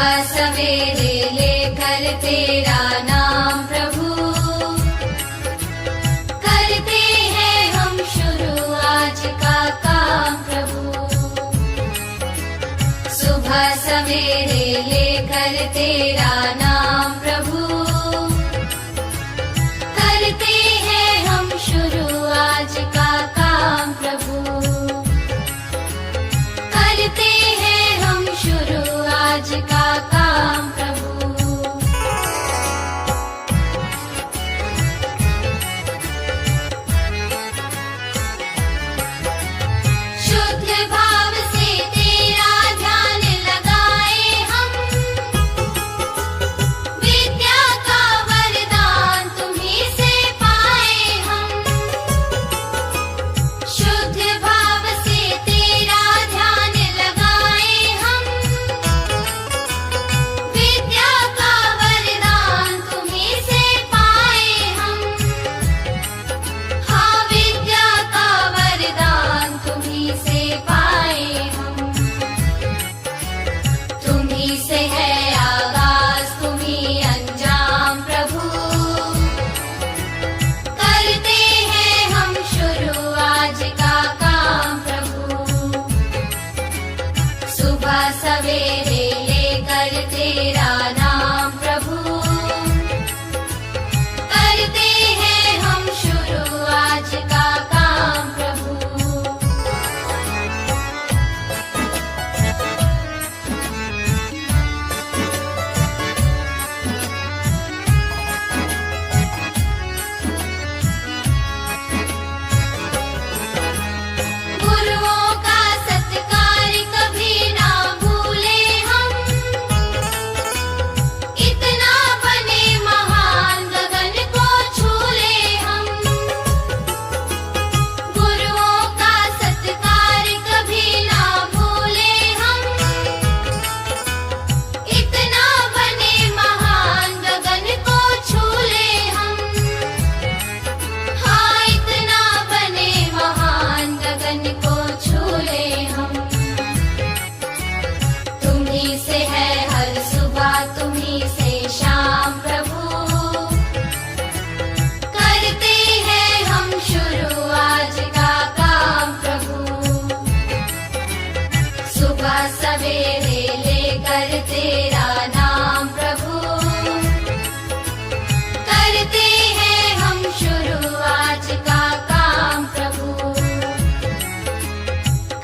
सुबह सवेरे लेकर तेरा नाम प्रभु, करते हैं हम शुरू आज का काम प्रभु। सुबह सवेरे लेकर तेरा नाम प्रभु, करते हैं हम शुरू आज का काम प्रभु, करते हैं हम शुरू आज का काम प्रभु। शुद्ध भाव से तेरा ध्यान लगाए हम, विद्या का वरदान तुम्हीं से पाए हम। शुद्ध भाव से तेरा ध्यान लगाए हम, विद्या का वरदान तुम्हीं से पाए हम। हाँ, विद्या का वरदान तुम्हीं से पाए हम। तुम्हीं से है आगाज तुम्हीं अंजाम प्रभु, करते हैं हम शुरू आज का काम प्रभु। सुबह सवेरे लेकर तेरा नाम प्रभु, करते हैं हम शुरू आज का काम प्रभु। गुरुओं का सत्कार कभी ना भूले हम, इतना बने महान गगन को छू ले हम। गुरुओं का सत्कार कभी ना भूले हम, इतना बने महान गगन को छू ले हम। हाँ, इतना बने महान गगन को छू ले हम। तुम्हीं से है हर सुबह तुम्हीं से शाम प्रभु, करते हैं हम शुरू आज का काम प्रभु। सुबह सवेरे लेकर तेरा नाम प्रभु, करते हैं हम शुरू आज का काम प्रभु,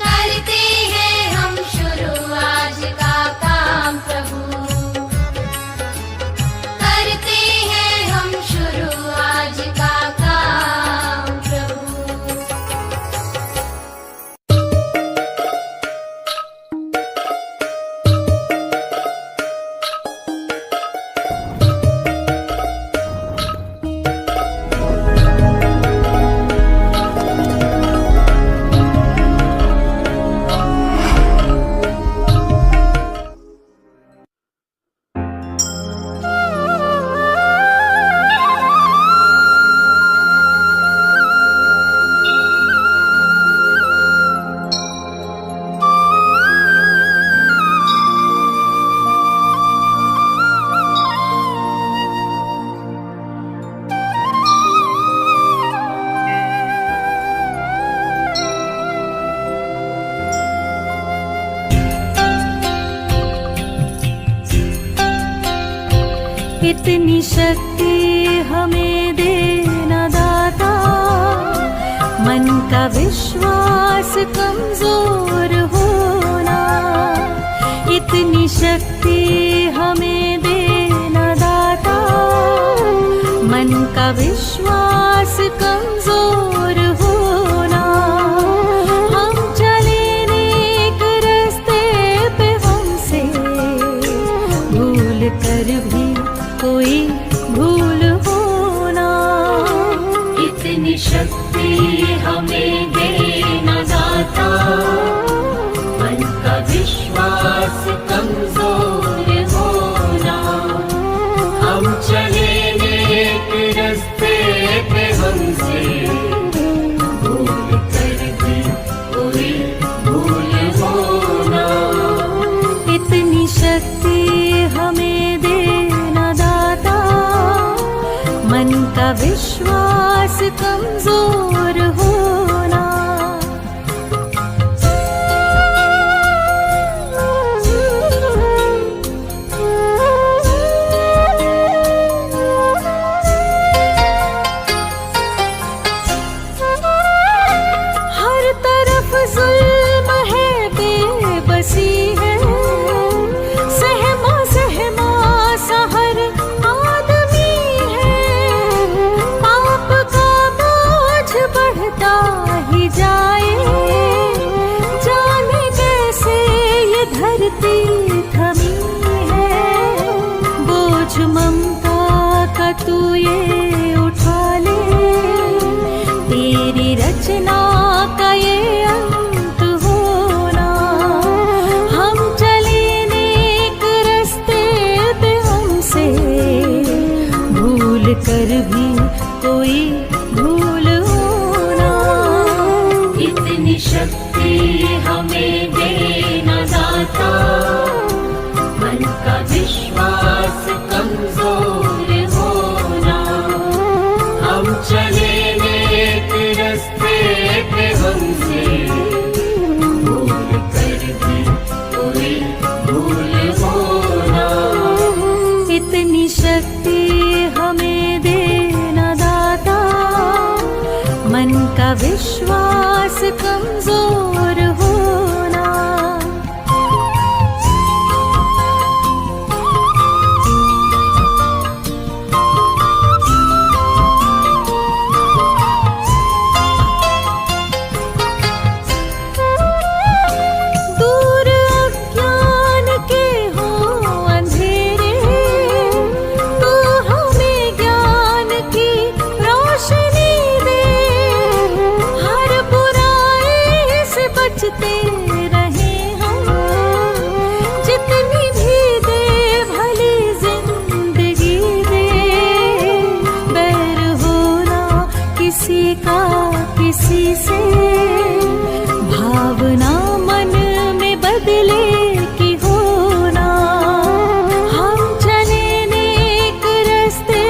करते हैं हम शुरू आज का काम प्रभु, करते हैं हम शुरू आज का काम प्रभु। इतनी शक्ति हमें देना दाता, मन का विश्वास कमजोर होना। इतनी शक्ति हमें देना दाता, मन का विश्वास कमजोर होना। हम चले नेक रास्ते पे हमसे भूल कर भी कोई भूल होना। इतनी शक्ति हमें देना दाता, मन का विश्वास कमजोर होना। हम चले नेक रास्ते पे हमसे भूल कर भी कोई भूल होना। इतनी शक्ति का विश्वास कमजोर होना। हर तरफ जुल्म है, बेबसी है, सहमा सहमा सा हर आदमी है। पाप का बोझ बढ़ता ही जाए, जाने कैसे ये धरती थमी है। बोझ ममता का तू ये उठा ले, तेरी रचना का ये अंत होना। हम चले नेक रस्ते पे, हमसे भूल कर भी कोई भूल होना। इतनी शक्ति हमें देना दाता, मन का विश्वास कमजोर होना। हम चले नेक रस्ते पे, हमसे भूल कर भी कोई भूल होना। इतनी शक्ति हमें देना दाता, मन का विश्वास कमजोर होना। दूर अज्ञान के हो अंधेरे, तू हमें ज्ञान की रोशनी दे। हर बुराई से बचते रहे हम, जितनी भी दे भली जिंदगी दे। बैर होना किसी का किसी से, भावना मन में बदले की होना। हम चले नेक रस्ते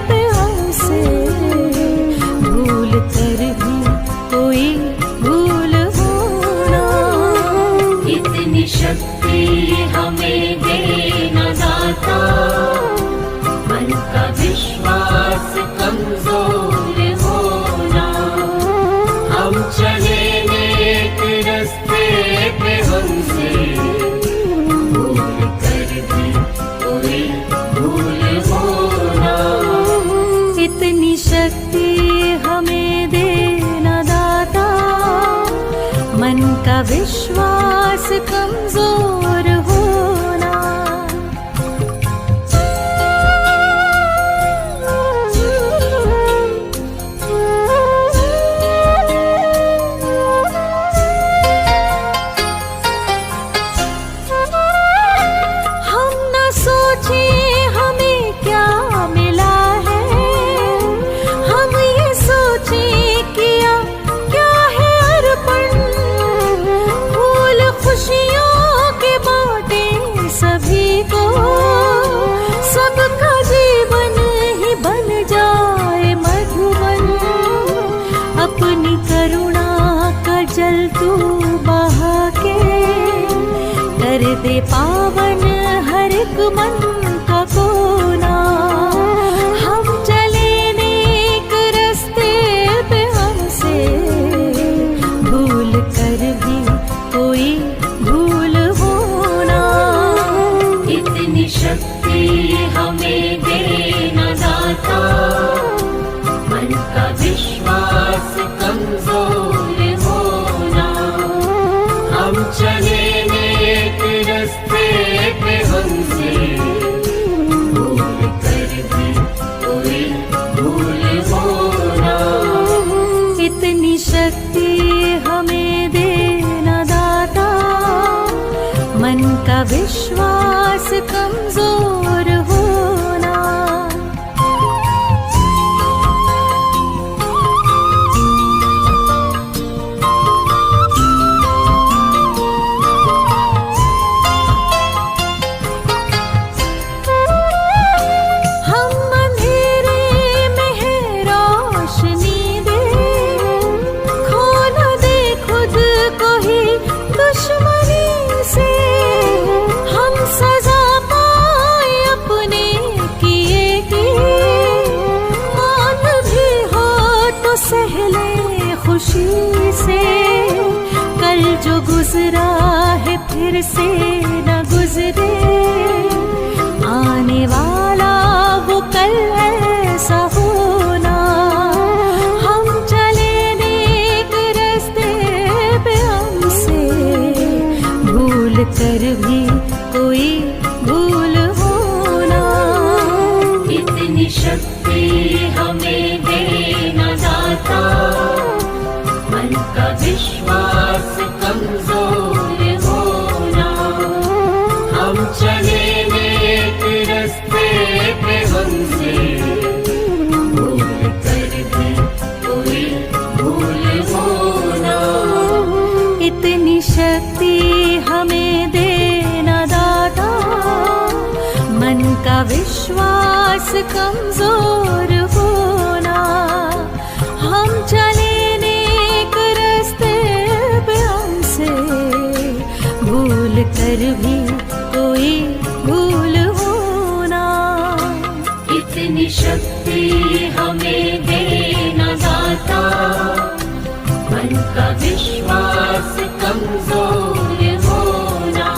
पे, हमसे भूल कर भी कोई भूल होना। इतनी शक्ति हमें देना दाता, मन का विश्वास कमजोर होना। हम चले नेक रस्ते पे, हमसे भूल कर भी कोई भूल होना। इतनी शक्ति हमें देना दाता, मन का विश्वास कमजोर होना। हम न सोचे हमें क्या मिला है, हम ये सोचे किया क्या है अर्पण। फूल खुशियों के बांटे सभी को, सबका जीवन ही बन जाए मधुबन। अपनी करुणा का जल तू बहा के, कर दे पावन हर एक मन का कोना। हम चले नेक रस्ते पे, हमसे भूल कर भी कोई भूल होना। इतनी शक्ति हमें देना दाता, मन का विश्वास कमजोर होना। हम चले नेक रस्ते पे, हमसे भूल कर भी कोई भूल होना। इतनी शक्ति हमें देना दाता, मन का विश्वास कमजोर होना। हम अंधेरे में हैं खुशी से। कल जो गुजरा है फिर से न गुजरे, आने वाला वो कल ऐसा होना। हम चले नेक रास्ते पे हमसे भूल कर भी कोई भूल होना। इतनी शक्ति हमें देना दाता, मन का विश्वास कमजोर होना। हम चले नेक रास्ते पे हमसे भूल कर भी कोई भूल होना। इतनी शक्ति हमें देना दाता, मन का विश्वास कमजोर होना। हम चले नेक रास्ते पे हमसे भूल कर भी कोई भूल होना। इतनी शक्ति हमें देना दाता, मन का विश्वास कमजोर होना।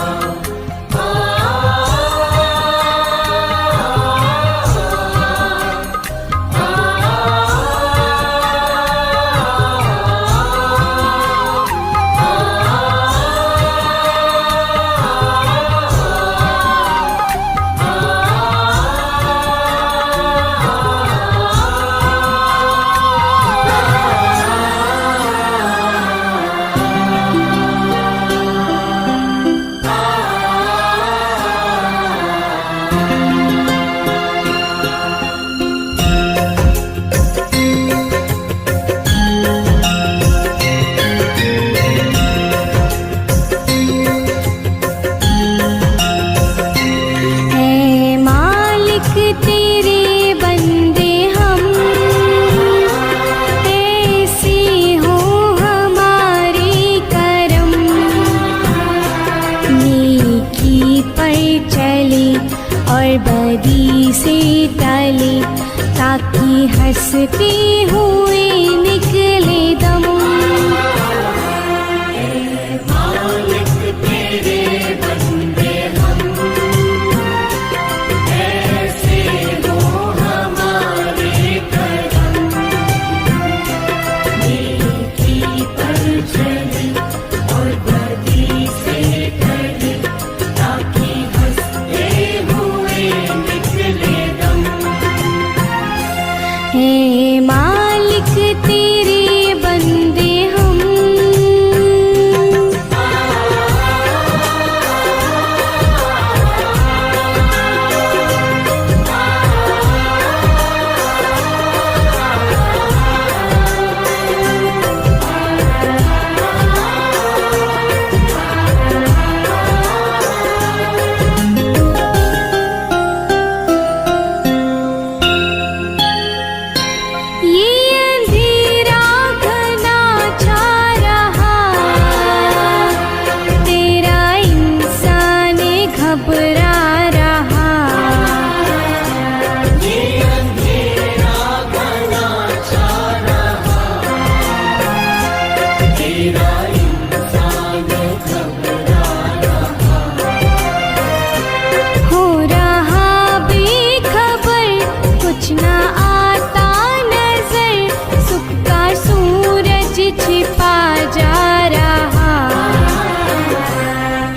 बदी से टले ताकि हंसते हुए निकले दम। मालिक तेरे बंदे हम, ऐसे हो हमारे करम। नेकी पर चले और बदी से टले ताकि हंसते हुए निकले दम। हे मालिक तेरे बंदे हम,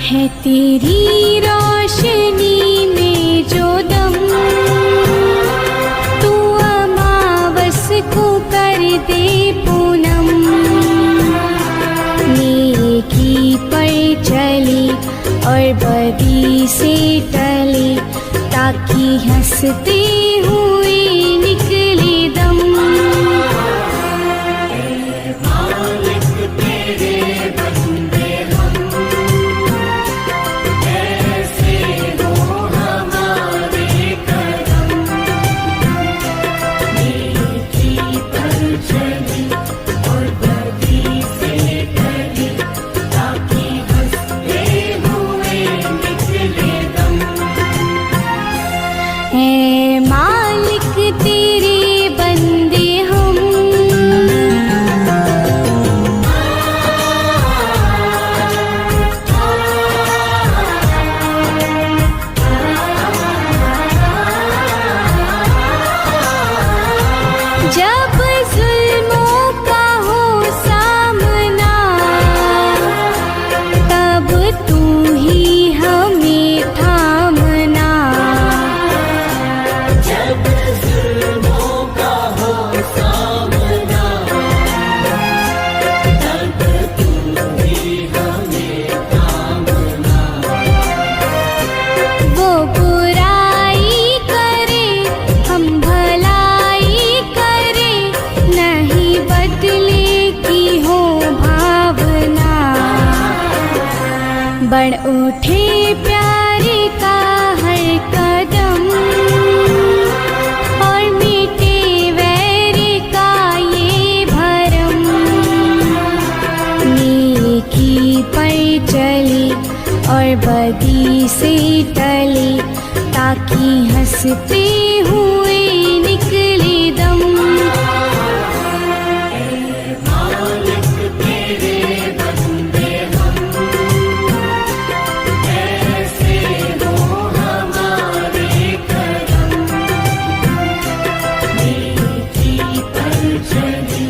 है तेरी रोशनी में जो दम। तू अमावस को कर दे पूनम। नेकी पर चले और बदी से टले ताकि हंसते हुए निकले दम। मालिक तेरे बंदे हम, ऐसे हो हमारे करम। नेकी पर चले और बदी से टले ताकि हंसते हुए निकले दम। हे जब जुल्मों का हो सामना, तब तू ही हमें थामना। जब जुल्मों का हो सामना, तब तू ही हमें थामना। वो बुराई करे हम भलाई करे, नहीं बदले की हो भावना। बढ़ उठे प्यारे का हर कदम, और मिटे वैर का ये भरम। नेकी पर चली और बदी से टली, ताकि हंसते हुए निकले दम। मालिक तेरे बंदे हम, ऐसे हो हमारे करम। नेकी पर चली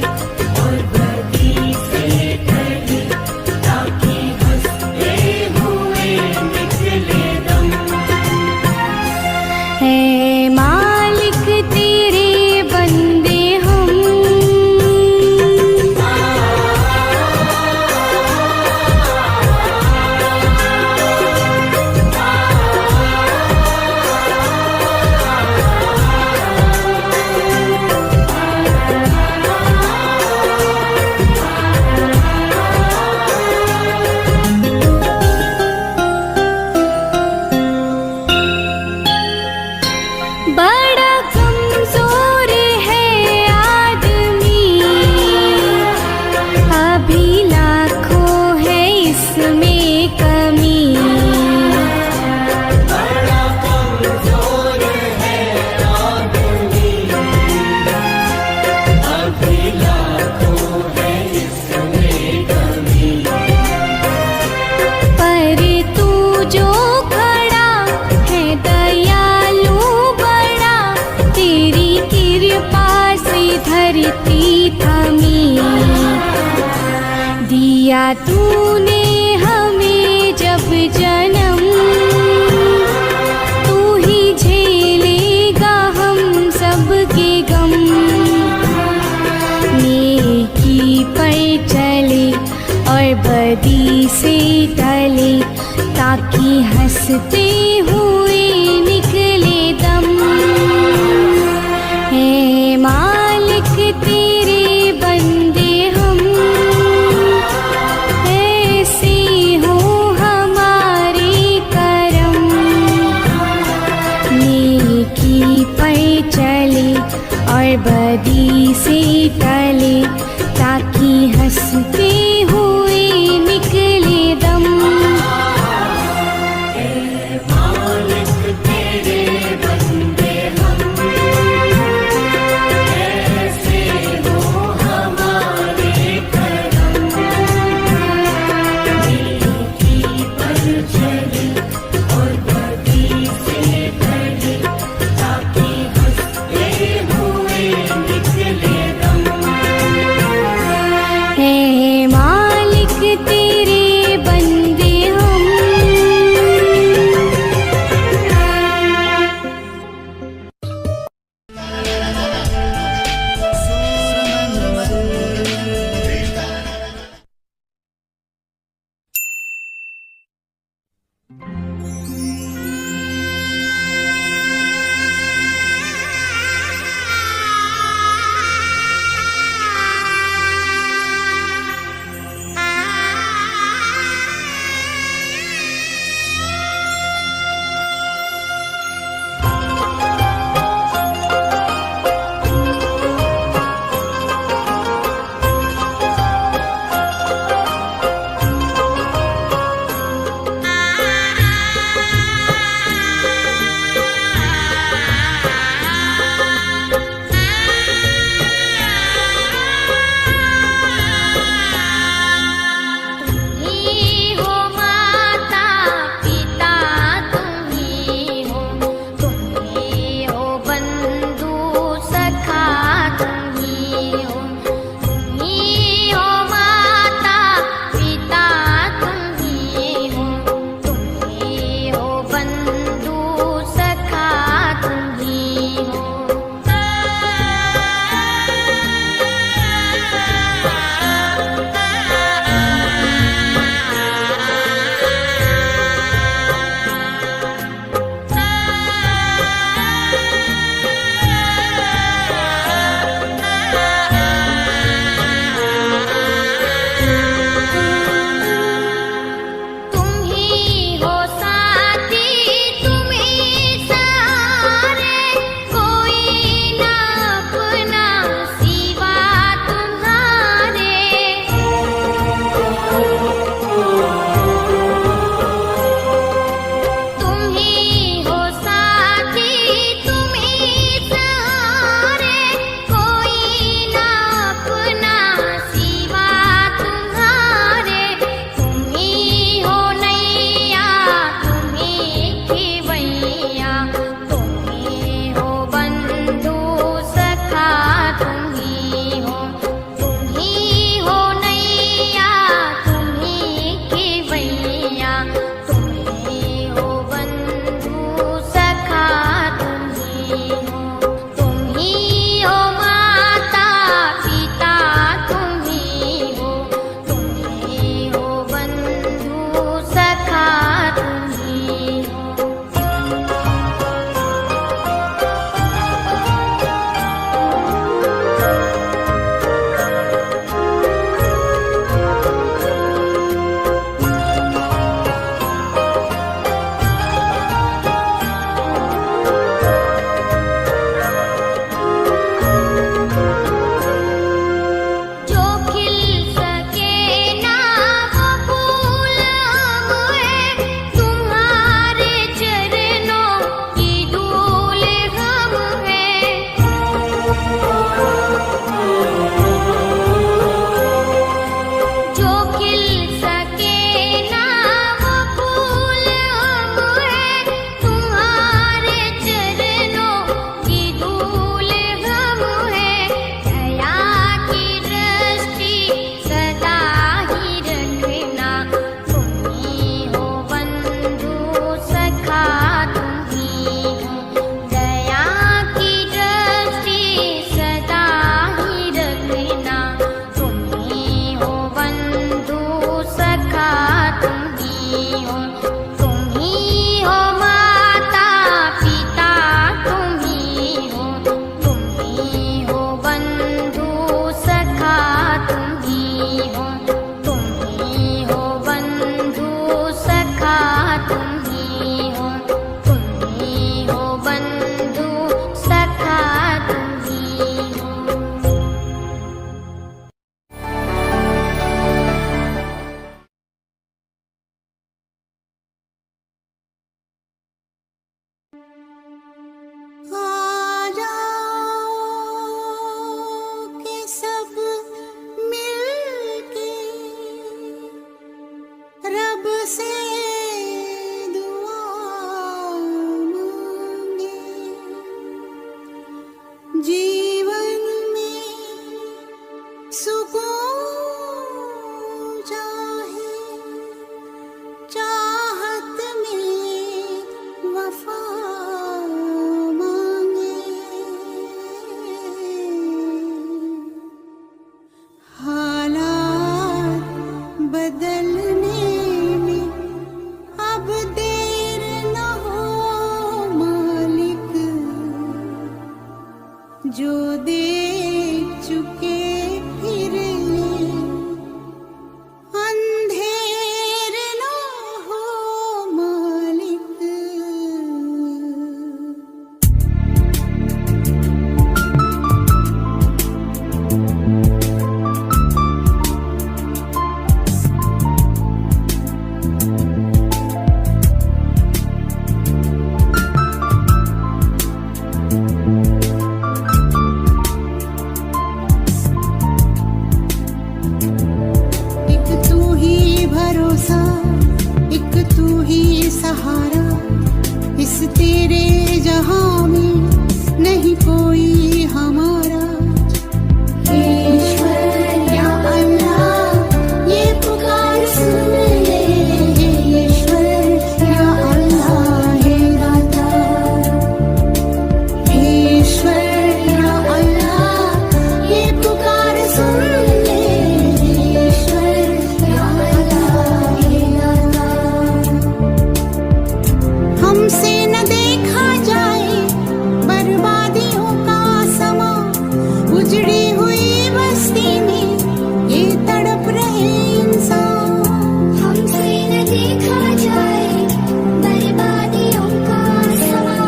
और बदी से टली, ताकि हंसते हुए निकले दम। है मालिक तेरे बंदे हम, बड़ा कमजोर है आदमी, अभी लाखों है इसमें कमी। बड़ा कमजोर है आदमी, अभी लाखों है इसमें कमी। पर तू जो खड़ा है दयालु बड़ा, तेरी कृपा से धरती थमी। दिया तूने हमें जब जन्म, तू ही झेलेगा हम सबके गम। नेकी पर चले और बदी से टले, ताकि हंसते हुए निकले दम। है मालिक तेरे बंदे हम, ऐसे हो हमारे करम। नेकी पर चले और बदी से टले, ताकि हंसते हुए निकले दम। मालिक तेरे बंदे हम, ऐसे हो हमारे करम। नेकी पर चली और बदी से टली, ताकि हंसते हुए निकले दम। है माँ सहारा, इस तेरे जहां में नहीं कोई हमारा। ईश्वर या अल्लाह ये पुकार सुन ले, ईश्वर या अल्लाह हे दाता। ईश्वर या अल्लाह ये पुकार सुन ले, ईश्वर या अल्लाह हे दाता। हमसे न देखा जाए बर्बादियों का समा, उजड़ी हुई बस्ती में ये तड़प रहे इंसान। हमसे न देखा जाए बर्बादियों का समा,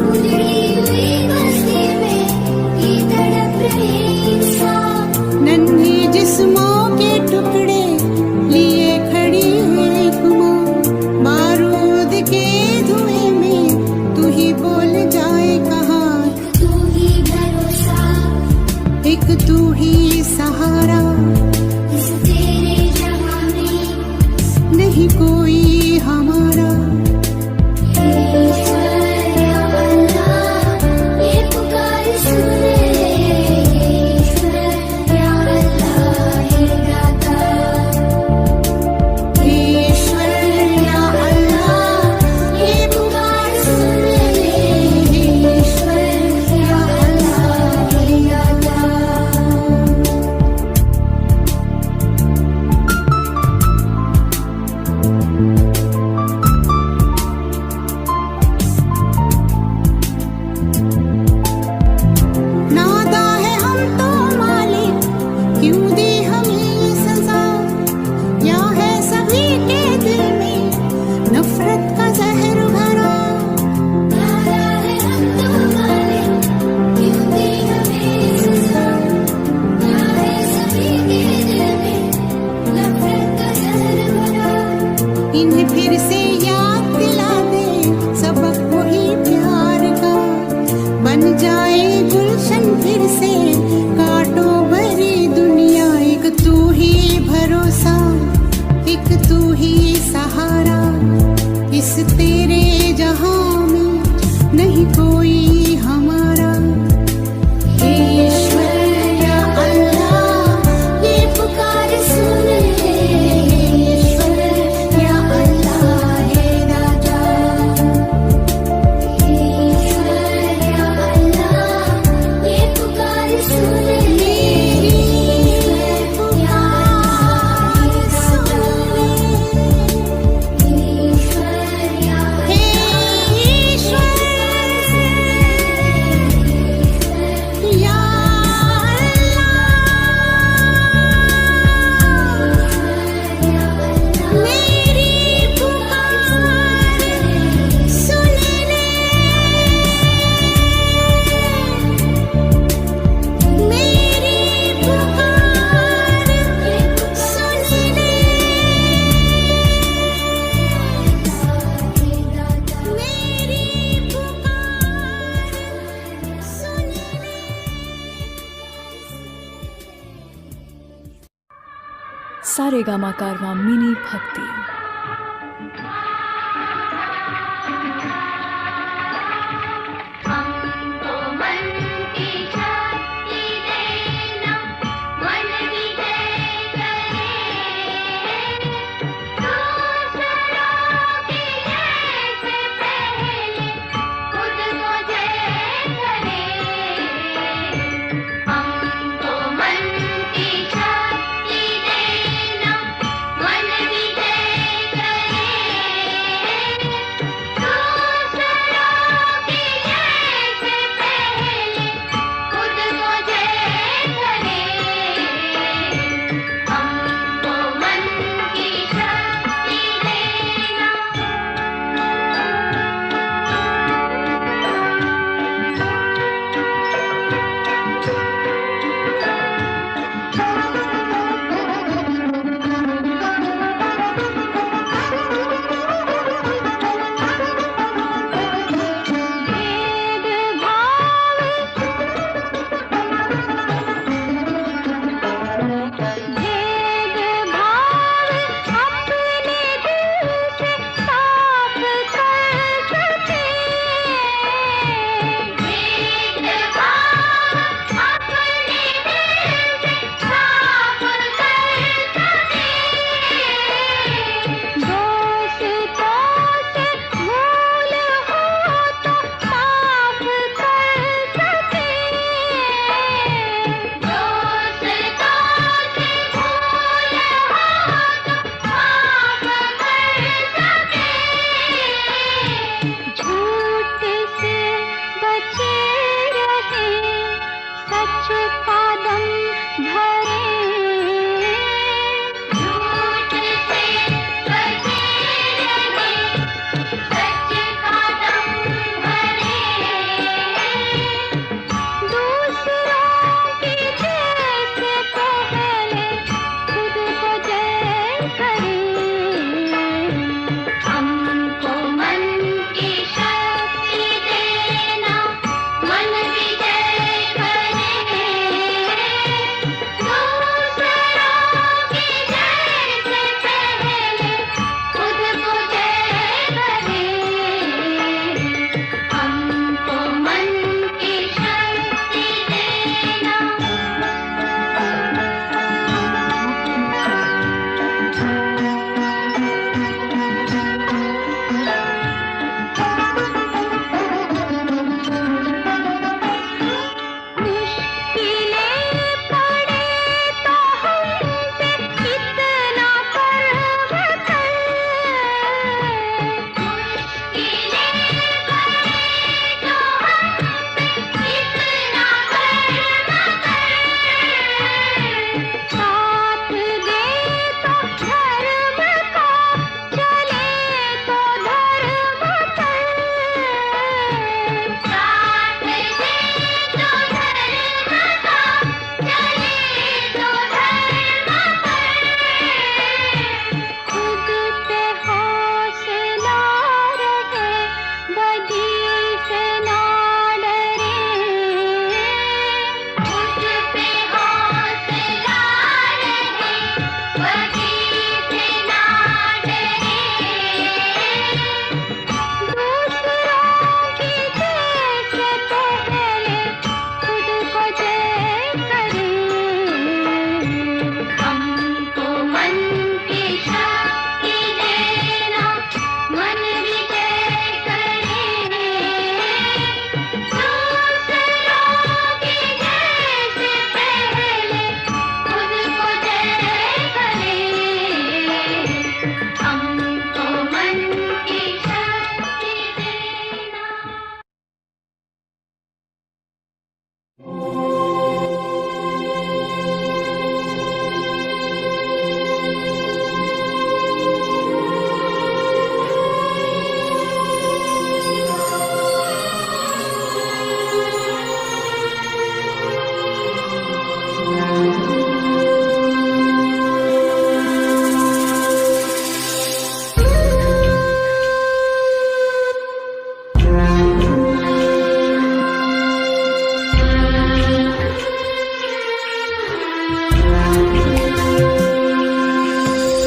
उजड़ी हुई बस्ती में ये तड़प रहे इंसान। नन्हे जिस्मों के टुकड़े लिए खड़ी है एक माँ, बारूद के धुएं में तू ही बोल जाए कहाँ। तू ही भरोसा, एक तू ही सहारा, इस तेरे जहां में नहीं कोई हमारा। ईश्वर या अल्लाह ये पुकार सुन ले, ईश्वर या अल्लाह हे दाता। ईश्वर या अल्लाह ये पुकार सुन ले, ईश्वर या अल्लाह हे दाता। नादा है हम तो मालिक, क्यों दी हमें ये सजा, या है सभी के दिल में नफरत का जहर भरा। नादा है हम तो मालिक, क्यों दी हमें सजा, या है सभी के दिल में नफरत का जहर भरा। इन्हें फिर से याद दिला दे सबक वही प्यार का, बन जाए गुलशन फिर से कांटों भरी दुनिया। एक तू ही भरोसा, एक तू ही सहारा, इस तेरे जहां में नहीं कोई हमारा। ईश्वर या अल्लाह ये पुकार सुन ले, ईश्वर या अल्लाह हे दाता। ईश्वर या अल्लाह ये पुकार सुन ले, ईश्वर या अल्लाह सुन ले, ईश्वर या हे ईश्वर या अल्लाह मेरी पुकार सुन ले, मेरी पुकार सुन ले, मेरी पुकार सुन ले। सारेगामा कारवां मिनी भक्ति। हमको मन की शक्ति देना, मन विजय करे, दूसरों की जय से पहले खुद को जय करे। हमको मन की शक्ति देना, मन विजय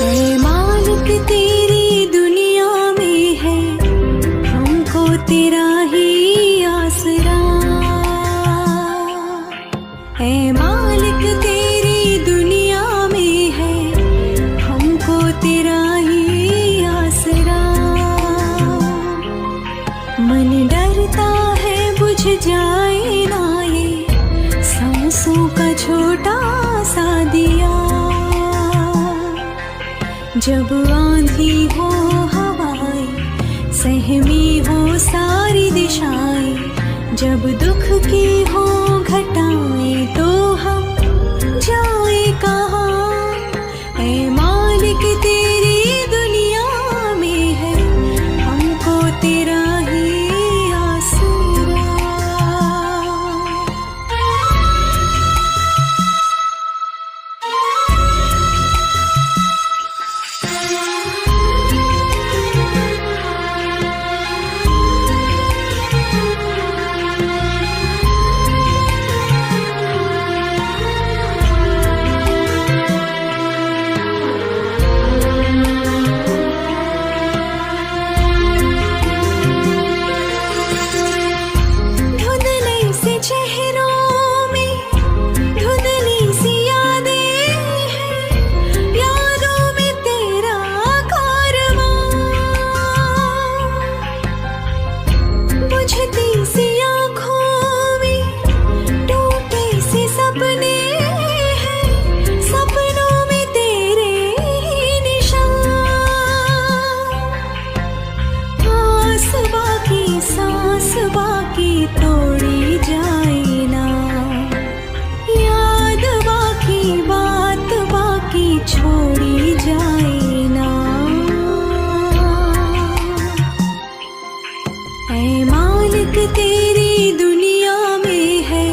ऐ मालिक तेरी दुनिया में है हमको तेरा ही आसरा। ऐ मालिक तेरी दुनिया में है हमको तेरा ही आसरा। मन डरता है बुझ जाए ना ये सांसों का छोटा सा दिया। जब आंधी हो हवाएं सहमी हो सारी दिशाएं, जब दुख की हो घटाएं तो हम जाए कहाँ। ऐ मालिक तेरी दुनिया में है हमको तेरा ही आसरा। धुंधले से चेहरों में धुंधली सी यादें हैं, यादों में तेरा कारवां। बुझती सी आँखों में टूटे से सपने हैं, सपनों में तेरे ही निशान। आस बाकी सांस बाकी तोड़ी जाए ना, याद बाकी बात बाकी छोड़ी जाए ना। ऐ मालिक तेरी दुनिया में है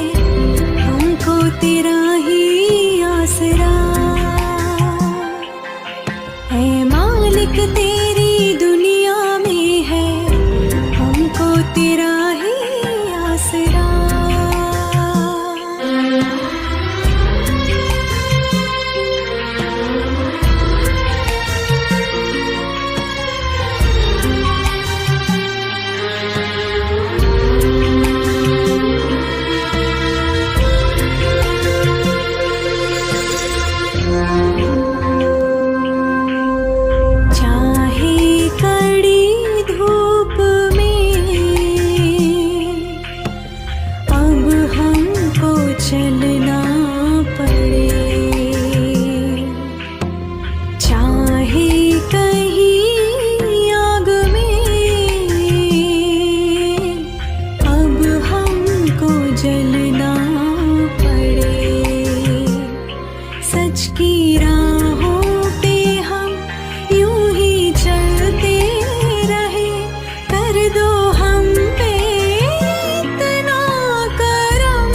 हमको तेरा ही आसरा। ऐ मालिक तेरी दुनिया में है हमको तेरा ही आसरा। चाहे कड़ी धूप में अब हमको चलना पड़े, चाहे कहीं आग में अब हमको जलना पड़े। सच की राहों पे हम यूं ही चलते रहे, कर दो हम पे इतना करम।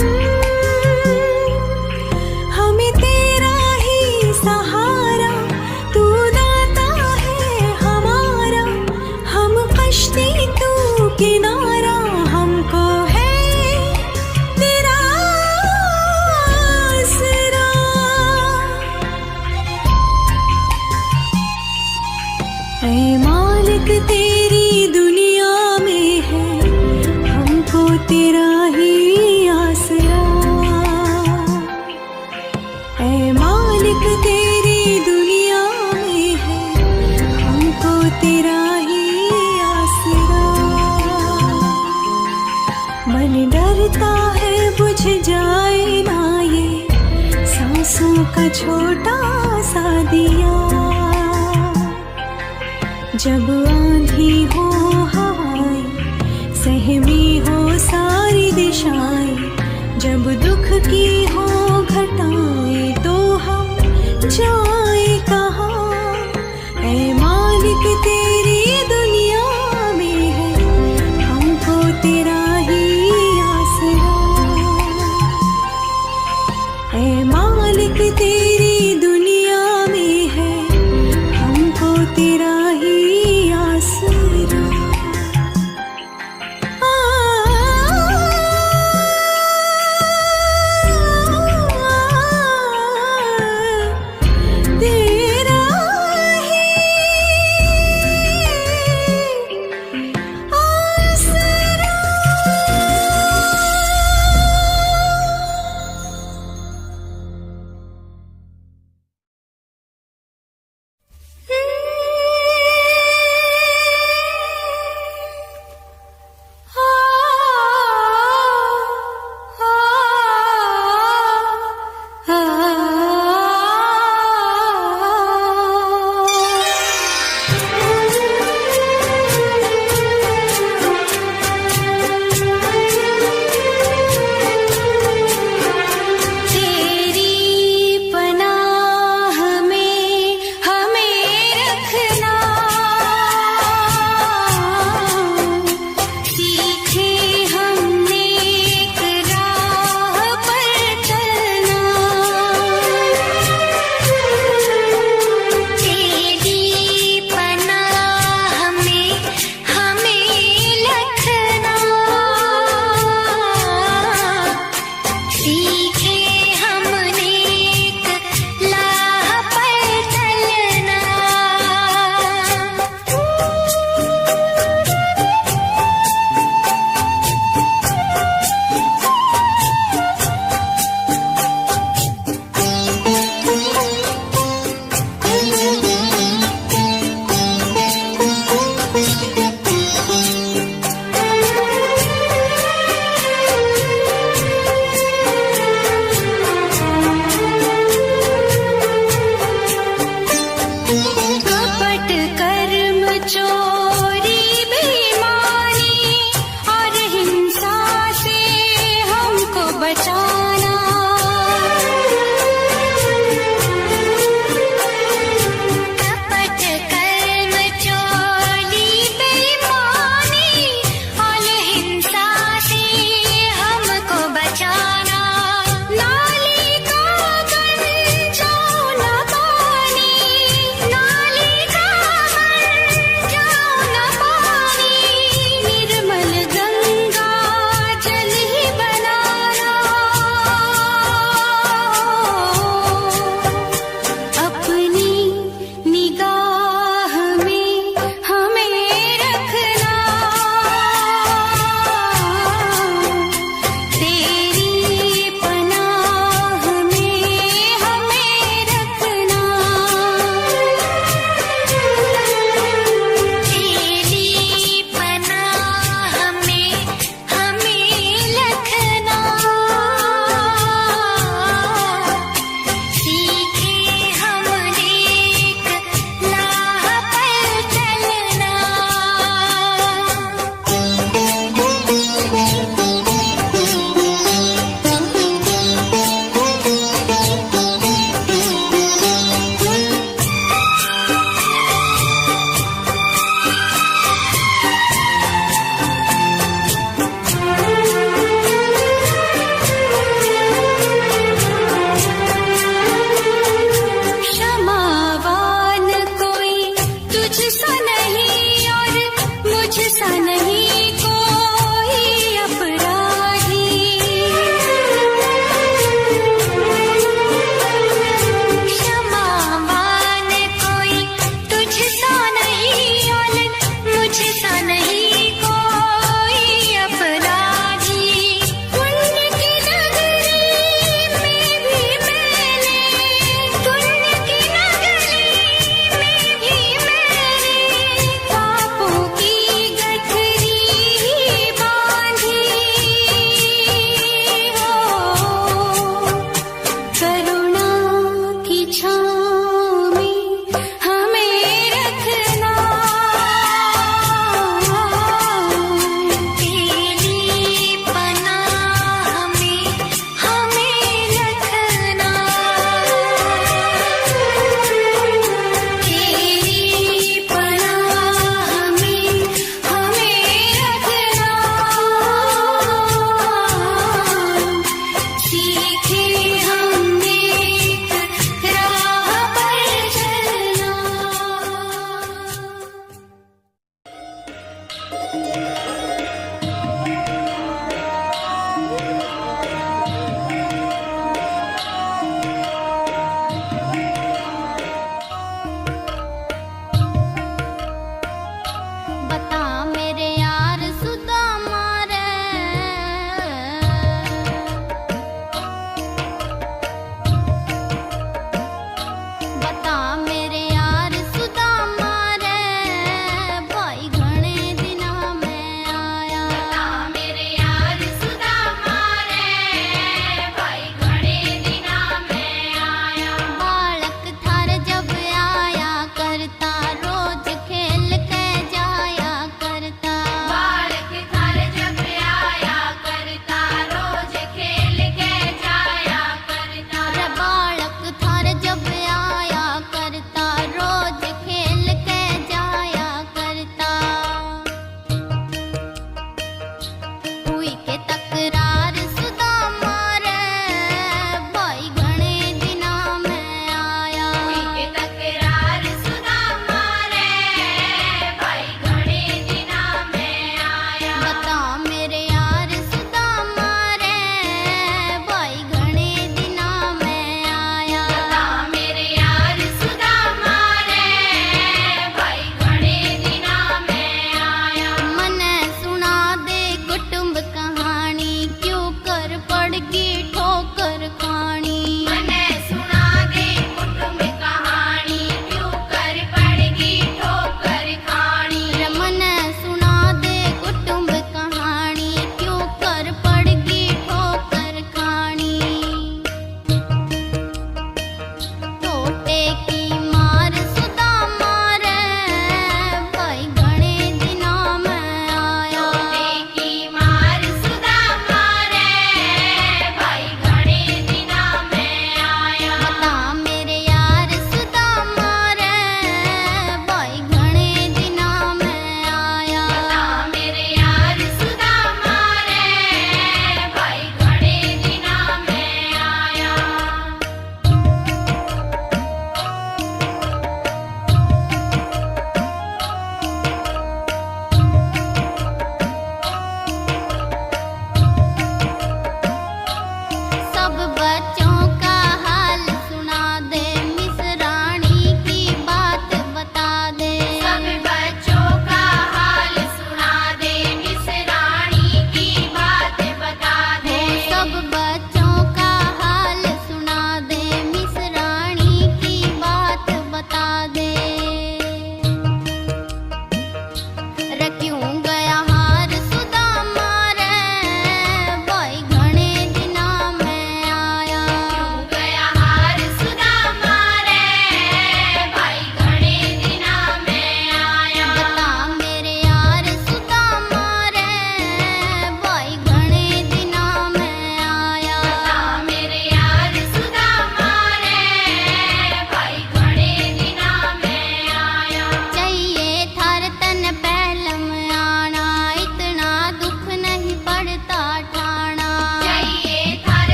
हमें तेरा ही सहारा, तू दाता है हमारा। हम कश्ती तू किनारा, हमको है तेरा आसरा। ऐ मालिक तेरी दुनिया में है हमको तेरा ही आसरा। ऐ मालिक तेरी दुनिया में है हमको तेरा ही आसरा। मन डरता है बुझ जाए ना ये सांसों का छोटा सा दिया। जब आंधी हो हवाएं सहमी हो सारी दिशाएं, जब दुख की हो घटाएं तो हम जाए कहाँ। ऐ मालिक तेरी दुनिया में है हमको तेरा ही आसरा। ऐ लिखते